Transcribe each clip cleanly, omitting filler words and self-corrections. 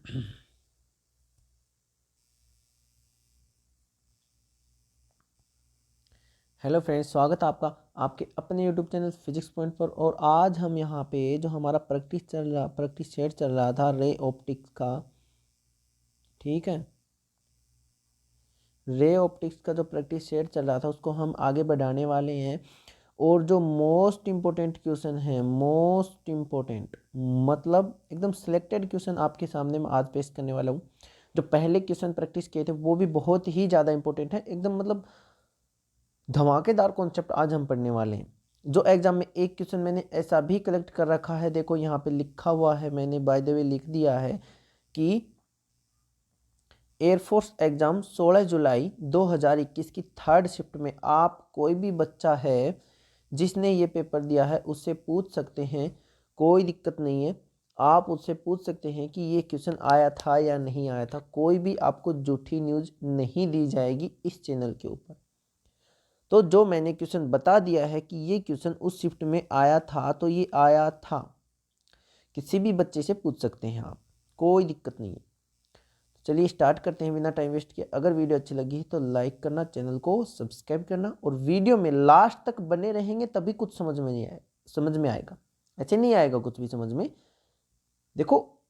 Hello friends, स्वागत है आपका आपके अपने यूट्यूब चैनल फिजिक्स पॉइंट पर। और आज हम यहाँ पे जो हमारा प्रैक्टिस सेट चल रहा था रे ऑप्टिक्स का, ठीक है, रे ऑप्टिक्स का जो प्रैक्टिस सेट चल रहा था उसको हम आगे बढ़ाने वाले हैं। और जो मोस्ट इम्पोर्टेंट क्वेश्चन है, मोस्ट इम्पोर्टेंट मतलब एकदम सिलेक्टेड क्वेश्चन आपके सामने मैं आज पेश करने वाला हूँ। जो पहले क्वेश्चन प्रैक्टिस किए थे वो भी बहुत ही ज़्यादा इंपॉर्टेंट है, एकदम मतलब धमाकेदार कॉन्सेप्ट आज हम पढ़ने वाले हैं। जो एग्जाम में एक क्वेश्चन मैंने ऐसा भी कलेक्ट कर रखा है, देखो यहाँ पे लिखा हुआ है, मैंने बाय द वे लिख दिया है कि एयरफोर्स एग्जाम 16 जुलाई 2021 की थर्ड शिफ्ट में आप कोई भी बच्चा है जिसने ये पेपर दिया है उससे पूछ सकते हैं, कोई दिक्कत नहीं है। आप उससे पूछ सकते हैं कि ये क्वेश्चन आया था या नहीं आया था। कोई भी आपको झूठी न्यूज़ नहीं दी जाएगी इस चैनल के ऊपर। तो जो मैंने क्वेश्चन बता दिया है कि ये क्वेश्चन उस शिफ्ट में आया था, तो ये आया था। किसी भी बच्चे से पूछ सकते हैं आप, कोई दिक्कत नहीं है। चलिए स्टार्ट करते हैं बिना टाइम वेस्ट किए। अगर वीडियो अच्छी लगी तो लाइक करना, चैनल को सब्सक्राइब करना, और वीडियो में लास्ट तक बने रहेंगे तभी कुछ समझ में आएगा। ऐसे नहीं आएगा कुछ भी समझ में। देखो,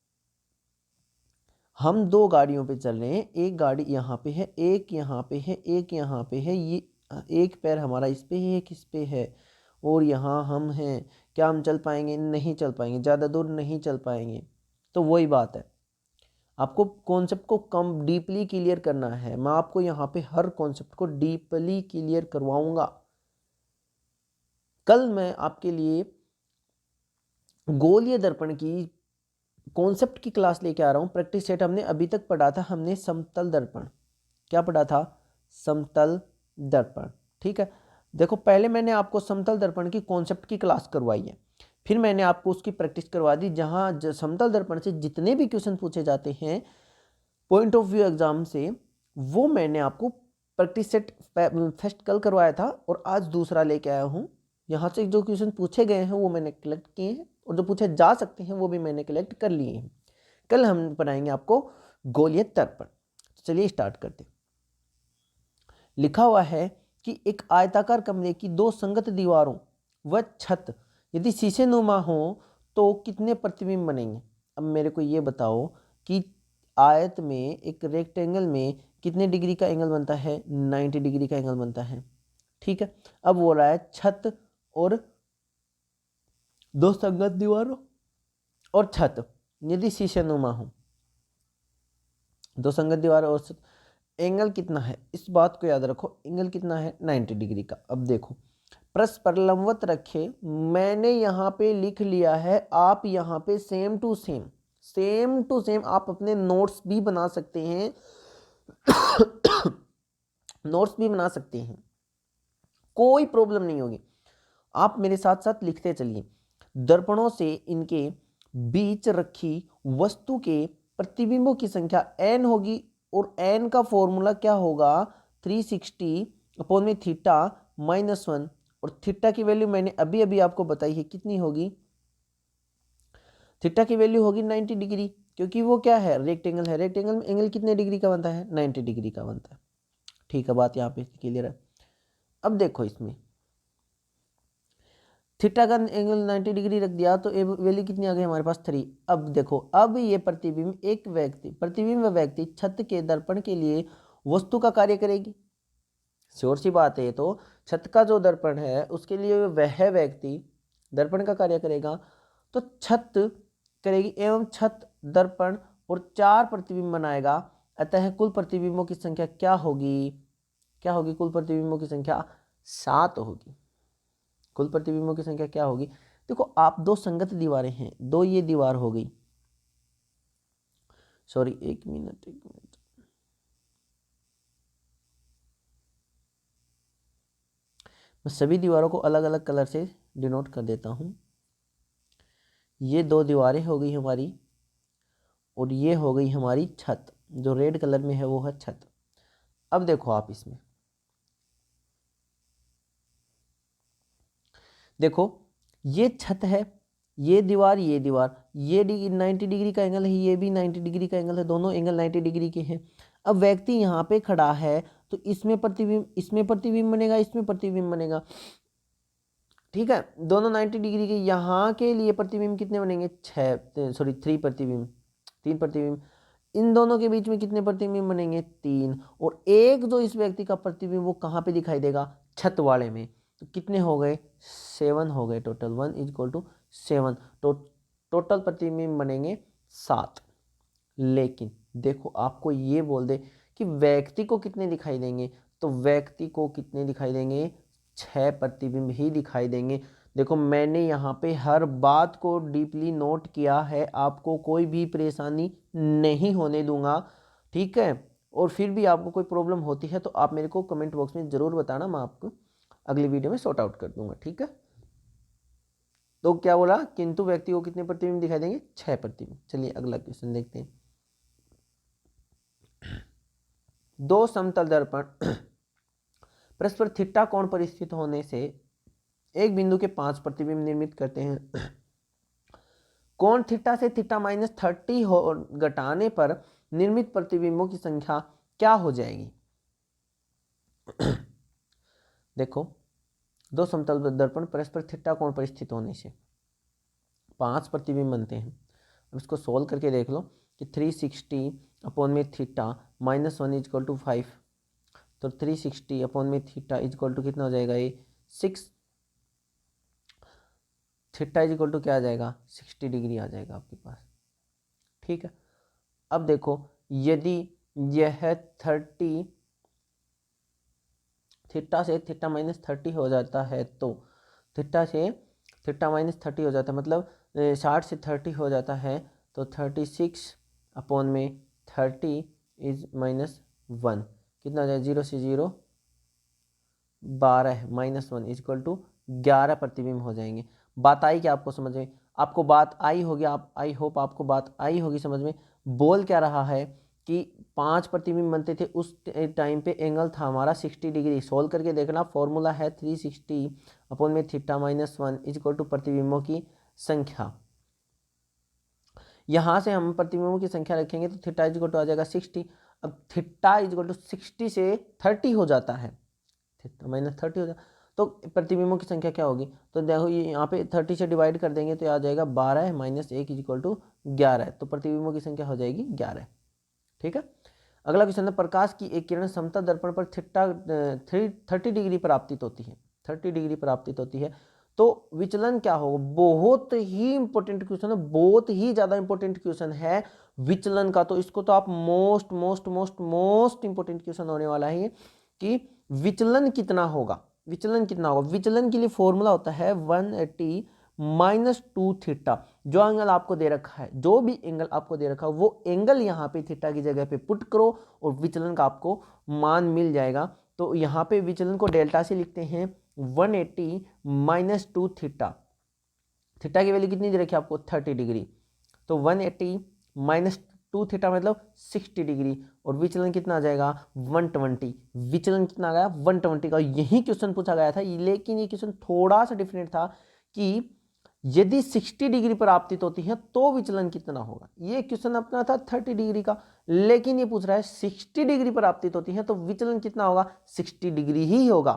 हम दो गाड़ियों पे चल रहे हैं, एक गाड़ी यहाँ पे है, एक यहाँ पे है, एक यहाँ पे है। ये एक पैर हमारा इस पे है, एक इस पे है, और यहाँ हम हैं। क्या हम चल पाएंगे? नहीं चल पाएंगे, ज़्यादा दूर नहीं चल पाएंगे। तो वही बात है, आपको कॉन्सेप्ट को कम डीपली क्लियर करना है। मैं आपको यहाँ पे हर कॉन्सेप्ट को डीपली क्लियर करवाऊंगा। कल मैं आपके लिए गोलीय दर्पण की कॉन्सेप्ट की क्लास लेके आ रहा हूँ। प्रैक्टिस सेट हमने अभी तक पढ़ा था, हमने समतल दर्पण। क्या पढ़ा था? समतल दर्पण, ठीक है। देखो, पहले मैंने आपको समतल दर्पण की कॉन्सेप्ट की क्लास करवाई है, फिर मैंने आपको उसकी प्रैक्टिस करवा दी। जहां समतल दर्पण से जितने भी क्वेश्चन पूछे जाते हैं पॉइंट ऑफ व्यू एग्जाम से, वो मैंने आपको प्रैक्टिस सेट फर्स्ट कल करवाया था, और आज दूसरा लेके आया हूँ। यहाँ से जो क्वेश्चन पूछे गए हैं वो मैंने कलेक्ट किए हैं, और जो पूछे जा सकते हैं वो भी मैंने कलेक्ट कर लिए हैं। कल हम पढ़ाएंगे आपको गोलीय दर्पण। चलिए स्टार्ट करते हैं। लिखा हुआ है कि एक आयताकार कमरे की दो संगत दीवारों व छत यदि शीशे नुमा हो तो कितने प्रतिबिंब बनेंगे। अब मेरे को ये बताओ कि आयत में, एक रेक्टेंगल में कितने डिग्री का एंगल बनता है? 90 डिग्री का एंगल बनता है, ठीक है। अब बोल रहा है छत और दो संगत दीवारों और छत यदि शीशे नुमा हो, दो संगत दीवारों और छत, एंगल कितना है? इस बात को याद रखो, एंगल कितना है? 90 डिग्री का। अब देखो, परस्पर लंबवत रखे, मैंने यहाँ पे लिख लिया है, आप यहाँ पे सेम टू सेम आप अपने नोट्स भी बना सकते हैं। नोट्स भी बना सकते हैं, कोई प्रॉब्लम नहीं होगी। आप मेरे साथ साथ लिखते चलिए। दर्पणों से इनके बीच रखी वस्तु के प्रतिबिंबों की संख्या n होगी, और n का फॉर्मूला क्या होगा? 360 अपॉन में थीटा -1, और थीटा की वैल्यू मैंने अभी अभी आपको बताई है, कितनी होगी? थीटा की वैल्यू होगी 90 डिग्री, क्योंकि वो क्या है? रेक्टेंगल है। रेक्टेंगल में एंगल कितने डिग्री का बनता है? 90 डिग्री का बनता है, ठीक है। बात यहाँ पे क्लियर है। अब देखो, इसमें थीटा का एंगल 90 डिग्री रख दिया तो वैल्यू कितनी आ गई हमारे पास? 3। अब देखो, अब ये प्रतिबिंब व्यक्ति छत के दर्पण के लिए वस्तु का कार्य करेगी। श्योर सी बात है, तो छत का जो दर्पण है उसके लिए वह व्यक्ति दर्पण का कार्य करेगा, तो छत करेगी, एवं छत दर्पण और 4 प्रतिबिंब बनाएगा। अतः कुल प्रतिबिंबों की संख्या क्या होगी? क्या होगी? कुल प्रतिबिंबों की संख्या 7 होगी। कुल प्रतिबिंबों की संख्या क्या होगी? देखो, आप दो संगत दीवारें हैं, दो ये दीवार हो गई, सॉरी एक मिनट मैं सभी दीवारों को अलग अलग कलर से डिनोट कर देता हूं। ये दो दीवारें हो गई हमारी, और ये हो गई हमारी छत। जो रेड कलर में है वो है छत। अब देखो, आप इसमें देखो, ये छत है, ये दीवार, ये 90 डिग्री का एंगल है, ये भी 90 डिग्री का एंगल है, दोनों एंगल 90 डिग्री के हैं। अब व्यक्ति यहाँ पे खड़ा है तो इसमें प्रतिबिंब बनेगा, इसमें प्रतिबिंब बनेगा, ठीक है। दोनों 90 डिग्री के, यहाँ के लिए प्रतिबिंब कितने बनेंगे, 3 प्रतिबिंब, 3 प्रतिबिंब। इन दोनों के बीच में कितने प्रतिबिंब बनेंगे, 3। और एक जो इस व्यक्ति का प्रतिबिंब वो कहाँ पे दिखाई देगा, छत वाले में। तो कितने हो गए, 7 हो गए टोटल, 1 = 7। तो टोटल प्रतिबिंब बनेंगे 7। लेकिन देखो आपको ये बोल दे कि व्यक्ति को कितने दिखाई देंगे, तो व्यक्ति को कितने दिखाई देंगे, 6 प्रतिबिंब ही दिखाई देंगे। देखो मैंने यहाँ पे हर बात को डीपली नोट किया है, आपको कोई भी परेशानी नहीं होने दूंगा, ठीक है। और फिर भी आपको कोई प्रॉब्लम होती है तो आप मेरे को कमेंट बॉक्स में ज़रूर बताना, मैं आपको अगली वीडियो में सॉर्ट आउट कर दूंगा, ठीक है। तो क्या बोला, किंतु व्यक्ति को कितने प्रतिबिंब दिखाई देंगे, 6 प्रतिबिंब। चलिए अगला क्वेश्चन देखते हैं। दो समतल दर्पण परस्पर थीटा कोण पर स्थित होने से एक बिंदु के 5 प्रतिबिंब निर्मित करते हैं। कोण थीटा से थीटा -30 घटाने पर निर्मित प्रतिबिंबों की संख्या क्या हो जाएगी। देखो दो समतल दर्पण परस्पर थीटा कोण पर स्थित होने से 5 प्रतिबिंब बनते हैं। अब इसको सोल्व करके देख लो कि 360 अपॉन में थीटा -1 = 5। तो 360 अपॉन में थीटा इक्वल टू कितना हो जाएगा, ये 6। थीटा इक्वल टू क्या आ जाएगा, 60 डिग्री आ जाएगा आपके पास, ठीक है। अब देखो यदि यह 30 थीटा से थीटा -30 हो जाता है, तो थीटा से थीटा -30 हो जाता है, मतलब 60 से 30 हो जाता है, तो 36 अपॉन में 30 इज -1 कितना हो जाए, 0 से 0 12 -1 इक्वल टू 11 प्रतिबिंब हो जाएंगे। बात आई क्या आपको समझ में, आपको बात आई होगी, आप आई होप आपको बात आई होगी समझ में। बोल क्या रहा है कि 5 प्रतिबिंब बनते थे, उस टाइम पे एंगल था हमारा 60 डिग्री। सोल्व करके देखना, फॉर्मूला है 360 अपॉन में थीटा -1 इक्वल टू प्रतिबिंबों की संख्या। यहाँ से हम प्रतिबिंबों की संख्या रखेंगे तो थीटा इक्वल टू आ जाएगा 60। अब थीटा इक्वल टू 60 से 30 हो जाता है, थीटा -30 हो जाता, तो प्रतिबिंबों की संख्या क्या होगी, तो देखो ये यहाँ पे 30 से डिवाइड कर देंगे तो आ जाएगा 12 -1 इक्वल टू 11। तो प्रतिबिंबों की संख्या हो जाएगी 11, ठीक है। अगला क्वेश्चन है, प्रकाश की एक किरण समतल दर्पण पर थीटा 30 डिग्री पर आपतित होती है, 30 डिग्री पर आपतित होती है, तो विचलन क्या होगा। बहुत ही इंपॉर्टेंट क्वेश्चन है, बहुत ही ज्यादा इंपॉर्टेंट क्वेश्चन है विचलन का। तो इसको तो आप मोस्ट इंपॉर्टेंट क्वेश्चन होने वाला है कि विचलन कितना होगा, विचलन कितना होगा। विचलन के लिए फॉर्मूला होता है 180 -2 थीटा। जो एंगल आपको दे रखा है, जो भी एंगल आपको दे रखा है, वो एंगल यहाँ पे थीटा की जगह पे पुट करो और विचलन का आपको मान मिल जाएगा। तो यहाँ पे विचलन को डेल्टा से लिखते हैं 180 -2 थीटा। थीटा की वैल्यू कितनी दे रखी है आपको, 30 डिग्री। तो 180 -2 थीटा मतलब 60 डिग्री, और विचलन कितना आ जाएगा, 120। विचलन कितना आ गया, 120 का। यही क्वेश्चन पूछा गया था, लेकिन ये क्वेश्चन थोड़ा सा डिफरेंट था कि यदि 60 डिग्री पर आपतित होती है तो विचलन कितना होगा। ये क्वेश्चन अपना था 30 डिग्री का, लेकिन ये पूछ रहा है 60 डिग्री पर आपतित होती है तो विचलन कितना होगा, 60 डिग्री ही होगा,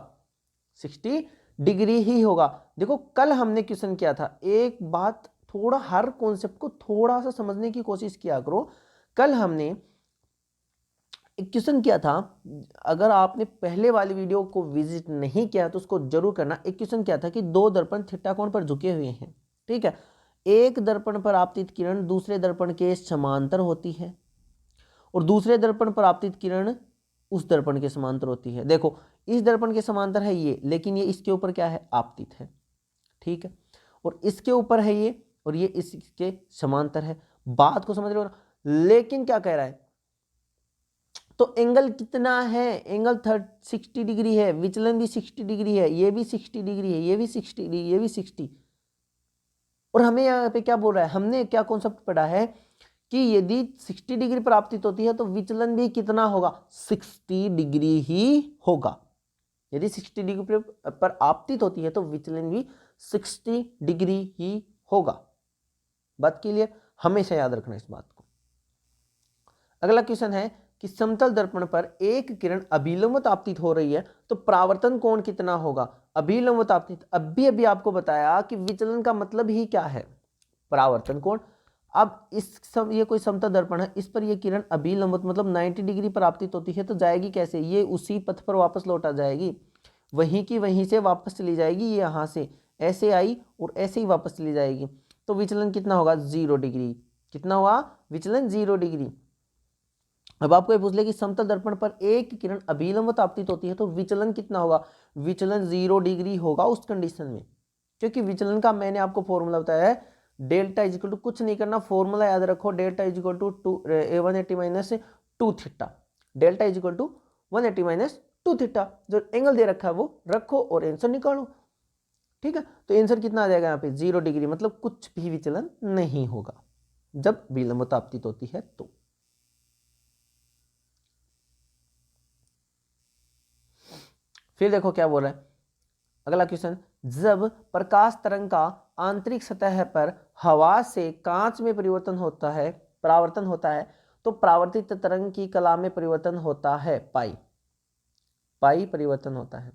60 डिग्री ही होगा। देखो कल हमने क्वेश्चन किया था, एक बात थोड़ा हर कॉन्सेप्ट को थोड़ा सा समझने की कोशिश किया करो। कल हमने एक क्वेश्चन किया था, अगर आपने पहले वाली वीडियो को विजिट नहीं किया तो उसको जरूर करना। एक क्वेश्चन किया था कि दो दर्पण थीटा कोण पर झुके हुए हैं, ठीक है। एक दर्पण पर आपतित किरण दूसरे दर्पण के समांतर होती है और दूसरे दर्पण पर आपतित किरण उस दर्पण के समांतर होती है। देखो इस दर्पण के समांतर है ये, लेकिन ये इसके ऊपर क्या है, आपतित है, ठीक है। और इसके ऊपर है ये, और ये इसके समांतर है। बात को समझ रहे हो। लेकिन क्या कह रहा है, तो एंगल कितना है, एंगल 60 डिग्री है, विचलन भी 60 डिग्री है, ये भी 60 डिग्री है, ये भी 60 डिग्री, ये भी 60। और हमें यहाँ पे क्या बोल रहा है, हमने क्या कॉन्सेप्ट पढ़ा है कि यदि 60 डिग्री पर आपतित होती है तो विचलन भी कितना होगा, 60 डिग्री ही होगा। यदि 60 डिग्री पर आपतित होती है तो विचलन भी 60 डिग्री ही होगा। बात क्लियर, हमेशा याद रखना इस बात को। अगला क्वेश्चन है कि समतल दर्पण पर एक किरण अभिलंब आपतित हो रही है तो परावर्तन कोण कितना होगा। अभिलंब आपतित, अभी आपको बताया कि विचलन का मतलब ही क्या है, परावर्तन कोण। अब ये कोई समतल दर्पण है, इस पर ये किरण अभिलंब मतलब 90 डिग्री पर आपतित होती है तो जाएगी कैसे, ये उसी पथ पर वापस लौट आ जाएगी, वहीं की वहीं से वापस चली जाएगी, ये यहाँ से ऐसे आई और ऐसे ही वापस चली जाएगी, तो विचलन कितना होगा 0 डिग्री। कितना हुआ विचलन 0 डिग्री। अब आपको ये पूछ ले कि समतल दर्पण पर एक किरण अभिलंब आपतित होती है तो विचलन कितना होगा, विचलन 0 डिग्री होगा उस कंडीशन में, क्योंकि विचलन का मैंने आपको फॉर्मूला बताया है, डेल्टा इजिकल टू कुछ नहीं करना, फॉर्मूला याद रखो, delta equal to 180 minus 2 theta, delta equal to 180 minus 2 theta, जो एंगल दे रखा है वो रखो और आंसर निकालो। ठीक है, तो आंसर कितना आ जाएगा यहाँ पे 0 डिग्री, मतलब कुछ भी विचलन नहीं होगा जब विलंब आपतित होती है तो। फिर देखो क्या बोल रहा है अगला क्वेश्चन, जब प्रकाश तरंग का आंतरिक सतह पर हवा से कांच में परिवर्तन होता है, परावर्तन होता है तो परावर्तित तरंग की कला में परिवर्तन होता है पाई, पाई परिवर्तन होता है।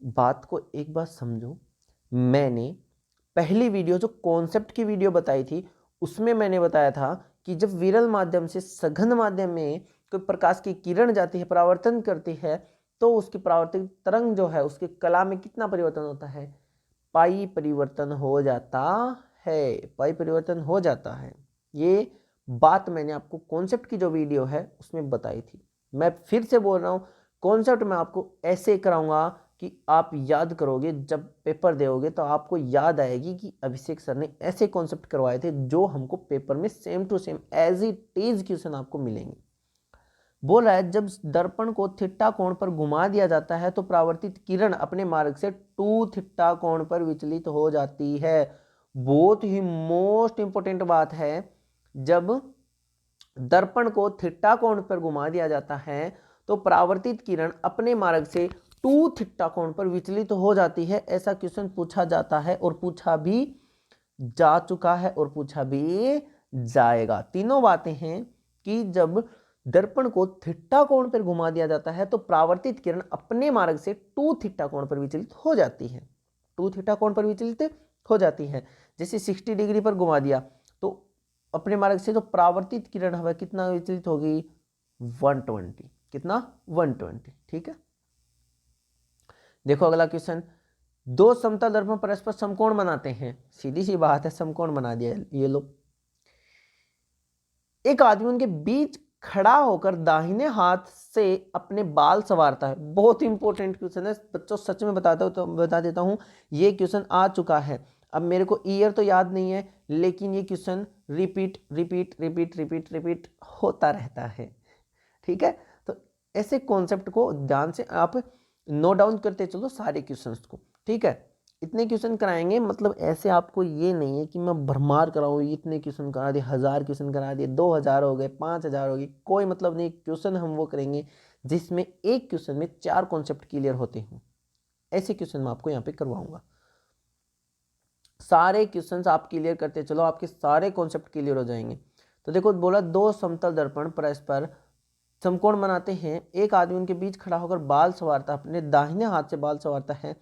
बात को एक बार समझो, मैंने पहली वीडियो जो कॉन्सेप्ट की वीडियो बताई थी उसमें मैंने बताया था कि जब विरल माध्यम से सघन माध्यम में कोई प्रकाश की किरण जाती है, परावर्तन करती है, तो उसकी परावर्तित तरंग जो है उसकी कला में कितना परिवर्तन होता है, पाई परिवर्तन हो जाता है, पाई परिवर्तन हो जाता है। ये बात मैंने आपको कॉन्सेप्ट की जो वीडियो है उसमें बताई थी। मैं फिर से बोल रहा हूँ, कॉन्सेप्ट मैं आपको ऐसे कराऊंगा कि आप याद करोगे, जब पेपर दोगे तो आपको याद आएगी कि अभिषेक सर ने ऐसे कॉन्सेप्ट करवाए थे जो हमको पेपर में same to same as it is question आपको मिलेंगे। बोल रहा है जब दर्पण को थीटा कोण पर घुमा दिया जाता है तो परावर्तित किरण अपने मार्ग से 2 थीटा कोण पर विचलित हो जाती है। बहुत ही मोस्ट इंपोर्टेंट बात है, जब दर्पण को थीटा कोण पर घुमा दिया जाता है तो परावर्तित किरण अपने मार्ग से 2 थीटा कोण पर विचलित हो जाती है। ऐसा क्वेश्चन पूछा जाता है और पूछा भी जा चुका है और पूछा भी जाएगा। तीनों बातें हैं कि जब दर्पण को थीटा कोण पर घुमा दिया जाता है तो परावर्तित किरण अपने मार्ग से 2 थीटा कोण पर विचलित हो जाती है, 2 थीटा कोण पर विचलित हो जाती है। जैसे 60 डिग्री पर घुमा दिया तो अपने मार्ग से तो परावर्तित किरण हवा कितना विचलित होगी 120, कितना 120। ठीक है, देखो अगला क्वेश्चन, दो समतल दर्पण परस्पर समकोण बनाते हैं, सीधी सी बात है समकोण बना दिया ये लो। एक आदमी उनके बीच खड़ा होकर दाहिने हाथ से अपने बाल संवारता है। बहुत इंपॉर्टेंट क्वेश्चन है बच्चों, सच में बता देता हूं, ये क्वेश्चन आ चुका है। अब मेरे को ईयर तो याद नहीं है लेकिन ये question repeat repeat repeat repeat repeat होता रहता है। ठीक है, तो ऐसे कॉन्सेप्ट को ध्यान से आप नोट डाउन करते चलो सारे क्वेश्चंस को। ठीक है, इतने क्वेश्चन कराएंगे, मतलब ऐसे आपको ये नहीं है कि मैं भरमार कराऊँ, इतने क्वेश्चन करा दिए, 1000 क्वेश्चन करा दिए, 2000 हो गए, 5000 हो गए, कोई मतलब नहीं। क्वेश्चन हम वो करेंगे जिसमें एक क्वेश्चन में 4 कॉन्सेप्ट क्लियर होते हों, ऐसे क्वेश्चन मैं आपको यहाँ पे करवाऊंगा। सारे क्वेश्चंस आप क्लियर करते चलो, आपके सारे कॉन्सेप्ट क्लियर हो जाएंगे। तो देखो बोला दो समतल दर्पण परस्पर समकोण बनाते हैं, एक आदमी उनके बीच खड़ा होकर बाल संवारता है, अपने दाहिने हाथ से बाल संवारता है।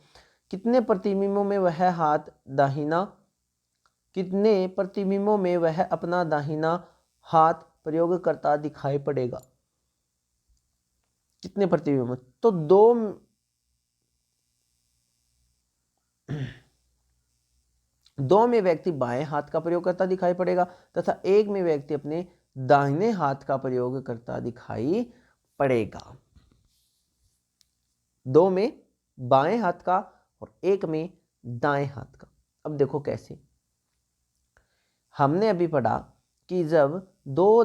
कितने प्रतिबिंबों में वह हाथ दाहिना, कितने प्रतिबिंबों में वह अपना दाहिना हाथ प्रयोग करता दिखाई पड़ेगा, कितने प्रतिबिंब, तो दो में व्यक्ति बाएं हाथ का प्रयोग करता दिखाई पड़ेगा तथा एक में व्यक्ति अपने दाहिने हाथ का प्रयोग करता दिखाई पड़ेगा। दो में बाएं हाथ का और एक में दाएं हाथ का। अब देखो कैसे, हमने अभी पढ़ा कि जब दो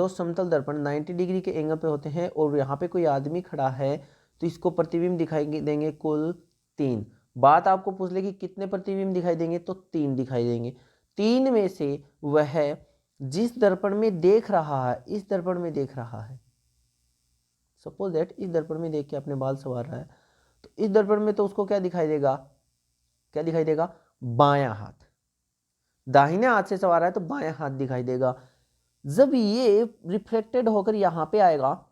समतल दर्पण 90 डिग्री के एंगल पे होते हैं और यहाँ पे कोई आदमी खड़ा है तो इसको प्रतिबिंब दिखाई देंगे कुल 3। बात आपको पूछ ले कि कितने प्रतिबिंब दिखाई देंगे, तो 3 दिखाई देंगे। 3 में से वह जिस दर्पण में देख रहा है, इस दर्पण में देख रहा है, सपोज दैट इस दर्पण में देख के अपने बाल संवार रहा है, तो इस दर्पण में तो उसको क्या दिखाई देगा, क्या दिखाई देगा, बायां हाथ, दाहिने हाथ से सवार है तो बायां हाथ दिखाई देगा। जब ये रिफ्लेक्टेड होकर यहां पे आएगा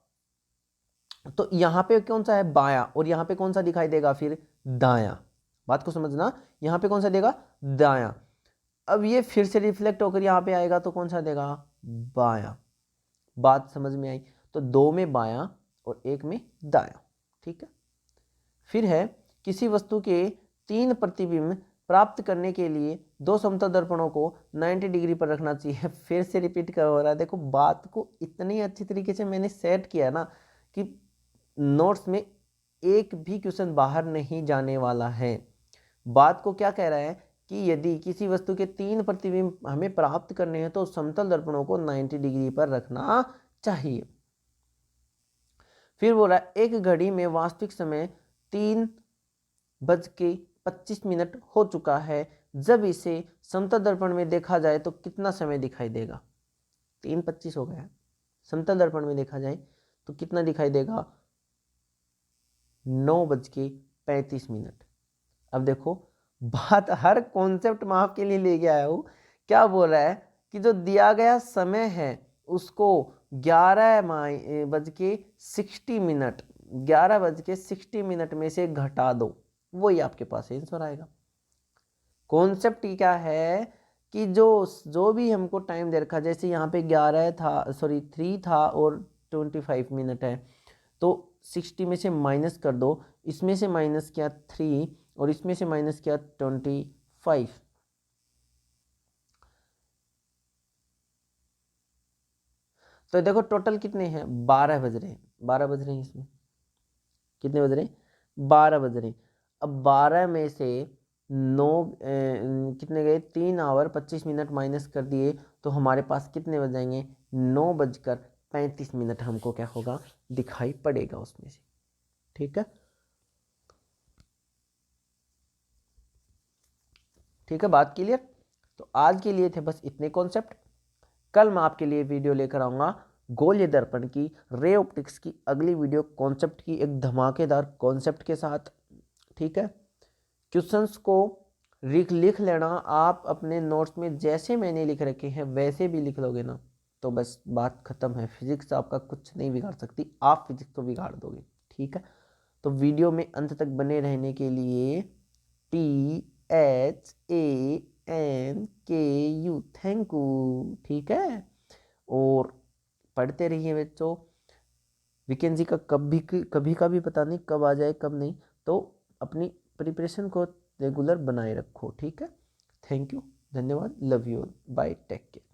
तो यहां पे कौन सा है, बायां, और यहां पे कौन सा दिखाई देगा फिर, दायां। बात को समझना, यहां पे कौन सा देगा, दायां। अब ये फिर से रिफ्लेक्ट होकर यहां पे आएगा तो कौन सा देगा, बायां। बात समझ में आई। तो दो में बायां और एक में दायां, ठीक है। फिर है किसी वस्तु के 3 प्रतिबिंब प्राप्त करने के लिए 2 समतल दर्पणों को 90 डिग्री पर रखना चाहिए। फिर से रिपीट कर हो रहा है। देखो बात को इतनी अच्छी तरीके से मैंने सेट किया ना कि नोट्स में एक भी क्वेश्चन बाहर नहीं जाने वाला है। बात को क्या कह रहा है कि यदि किसी वस्तु के 3 प्रतिबिंब हमें प्राप्त करने हैं तो समतल दर्पणों को 90 डिग्री पर रखना चाहिए। फिर बोला एक घड़ी में वास्तविक समय 3:25 हो चुका है। जब इसे समतल दर्पण में देखा जाए तो कितना समय दिखाई देगा। 3:25 हो गया। समतल दर्पण में देखा जाए तो कितना दिखाई देगा, 9:35। अब देखो बात हर कॉन्सेप्ट में आपके लिए ले गया हूं। क्या बोल रहा है कि जो दिया गया समय है उसको 11:60 में से घटा दो, वही आपके पास आंसर आएगा। कॉन्सेप्ट क्या है कि जो भी हमको टाइम दे रखा, जैसे यहाँ पे 3 था और 25 मिनट है, तो 60 में से माइनस कर दो, इसमें से माइनस किया 3 और इसमें से माइनस किया 25। तो देखो टोटल कितने हैं, 12 बज रहे हैं। 12 बज रहे हैं, इसमें कितने बज रहे हैं, 12 बज रहे हैं। अब 12 में से 9 कितने गए, 3 आवर 25 मिनट माइनस कर दिए तो हमारे पास कितने बज जाएंगे, 9:35 हमको क्या होगा, दिखाई पड़ेगा उसमें से। ठीक है, ठीक है, बात क्लियर। तो आज के लिए थे बस इतने कॉन्सेप्ट। कल मैं आपके लिए वीडियो लेकर आऊँगा गोलीय दर्पण की, रे ऑप्टिक्स की अगली वीडियो कॉन्सेप्ट की, एक धमाकेदार कॉन्सेप्ट के साथ। ठीक है, क्वेश्चंस को लिख लेना आप अपने नोट्स में, जैसे मैंने लिख रखे हैं वैसे भी लिख लोगे ना तो बस बात खत्म है। फिजिक्स आपका कुछ नहीं बिगाड़ सकती, आप फिजिक्स तो बिगाड़ दोगे। ठीक है, तो वीडियो में अंत तक बने रहने के लिए THANKU, थैंक यू। ठीक है, और पढ़ते रहिए बच्चों। वैकेंसी का कभी का भी पता नहीं कब आ जाए कब नहीं, तो अपनी प्रिपरेशन को रेगुलर बनाए रखो। ठीक है, थैंक यू, धन्यवाद, love you, bye, take care.